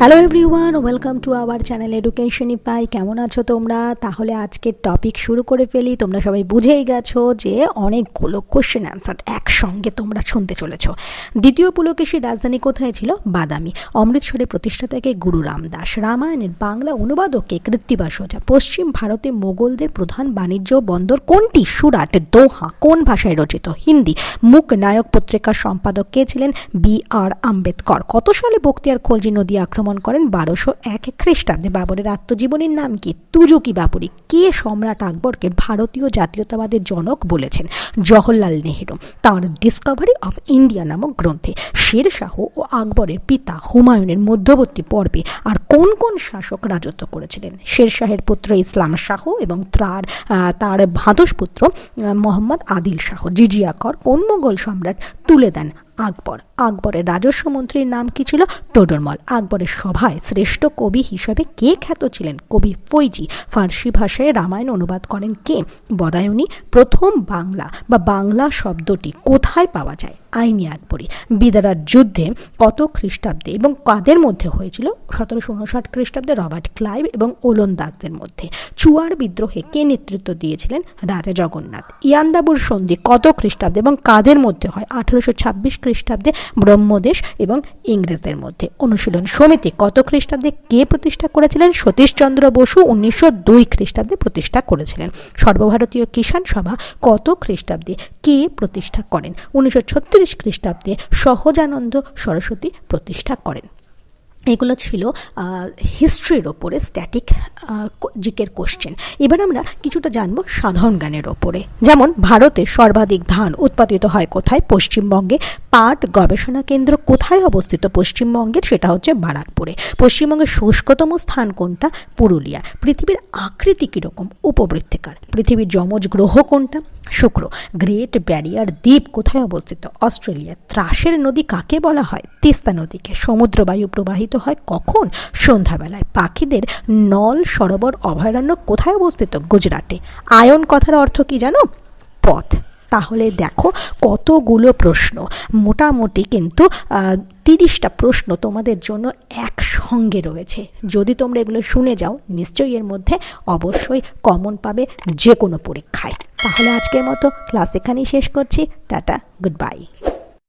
Hello everyone, welcome to our channel Educationify. কেমন আছো তোমরা? তাহলে আজকের টপিক শুরু করে ফেলি। তোমরা সবাই বুঝেই গেছো যে অনেকগুলো কোশ্চেন অ্যান্সার একসঙ্গে তোমরা শুনতে চলেছো। দ্বিতীয় পুলকেশীর রাজধানী কোথায় ছিল? বাদামি। অমৃতসরের প্রতিষ্ঠাতাকে গুরু রামদাস। রামায়ণের বাংলা অনুবাদকে কৃত্তিবাস ওঝা। পশ্চিম ভারতে মোগলদের প্রধান বাণিজ্য বন্দর কোনটি? সুরাট। দোহা কোন ভাষায় রচিত? হিন্দি। মুক নায়ক পত্রিকার সম্পাদক কে ছিলেন? বি.আর. আম্বেদকর। কত সালে বখতিয়ার খলজি নদী আক্রমণ করেন? 1201 খ্রিস্টাব্দে। বাবরের আত্মজীবনীর নাম কি? তুজুকি বাবরি। কে সম্রাট আকবরকে ভারতীয় জাতীয়তাবাদের জনক বলেছেন? জওহরলাল নেহেরু। তাঁর ডিসকভারি অফ ইন্ডিয়া নামক গ্রন্থে শের শাহ ও আকবরের পিতা হুমায়ুনের মধ্যবর্তী পর্বে আর কোন কোন শাসক রাজত্ব করেছিলেন? শের শাহের পুত্র ইসলাম শাহ এবং তার ভাদসপুত্র মোহাম্মদ আদিল শাহ। জিজিয়া কর কোন মোগল সম্রাট তুলে দেন? আকবর। আকবরের রাজস্ব মন্ত্রীর নাম কি ছিল? টোডরমল। আকবরের সভায় শ্রেষ্ঠ কবি হিসেবে কে খ্যাত ছিলেন? কবি ফৈজি। ফার্সি ভাষায় রামায়ণ অনুবাদ করেন কে? বদায়ুনি। প্রথম বাংলা বা বাংলা শব্দটি কোথায় পাওয়া যায়? আইনি আকবরী। বিদারার যুদ্ধে কত খ্রিস্টাব্দে এবং কাদের মধ্যে হয়েছিল? 1759 খ্রিস্টাব্দে রবার্ট ক্লাইভ এবং ওলন্দাজদের মধ্যে। চুয়ার বিদ্রোহে কে নেতৃত্ব দিয়েছিলেন? রাজা জগন্নাথ। ইয়ান্দাবুর সন্ধি কত খ্রিস্টাব্দে এবং কাদের মধ্যে হয়? 1826 খ্রিস্টাব্দে ব্রহ্মদেশ এবং ইংরেজদের মধ্যে। অনুশীলন সমিতি কত খ্রিস্টাব্দে কে প্রতিষ্ঠা করেছিলেন? সতীশচন্দ্র বসু 1902 খ্রিস্টাব্দে প্রতিষ্ঠা করেছিলেন। সর্বভারতীয় কিষাণ সভা কত খ্রিস্টাব্দে কে প্রতিষ্ঠা করেন? 1936 খ্রিস্টাব্দে সহজানন্দ সরস্বতী প্রতিষ্ঠা করেন। এগুলো ছিল হিস্ট্রির ওপরে স্ট্যাটিক জিকের কোশ্চেন। এবার আমরা কিছুটা জানবো সাধারণ জ্ঞানের ওপরে। যেমন ভারতে সর্বাধিক ধান উৎপাদিত হয় কোথায়? পশ্চিমবঙ্গে। পাট গবেষণা কেন্দ্র কোথায় অবস্থিত পশ্চিমবঙ্গের? সেটা হচ্ছে বারাকপুরে। পশ্চিমবঙ্গের শুষ্কতম স্থান কোনটা? পুরুলিয়া। পৃথিবীর আকৃতি কীরকম? উপবৃত্তাকার। পৃথিবীর যমজ গ্রহ কোনটা? শুক্র। গ্রেট ব্যারিয়ার দ্বীপ কোথায় অবস্থিত? অস্ট্রেলিয়া। ত্রাসের নদী কাকে বলা হয়? তিস্তা নদীকে। সমুদ্রবায়ু প্রবাহিত হয় কখন? সন্ধ্যাবেলায়। পাখিদের নল সরোবর অভয়ারণ্য কোথায় অবস্থিত? গুজরাটে। আয়ন কথার অর্থ কি জানো? পথ। তাহলে দেখো কতগুলো প্রশ্ন, মোটামুটি কিন্তু 30টা প্রশ্ন তোমাদের জন্য একসঙ্গে রয়েছে। যদি তোমরা এগুলো শুনে যাও নিশ্চয়ই এর মধ্যে অবশ্যই কমন পাবে যে কোনো পরীক্ষায়। তাহলে আজকের মতো ক্লাস এখানেই শেষ করছি। Tata, good bye.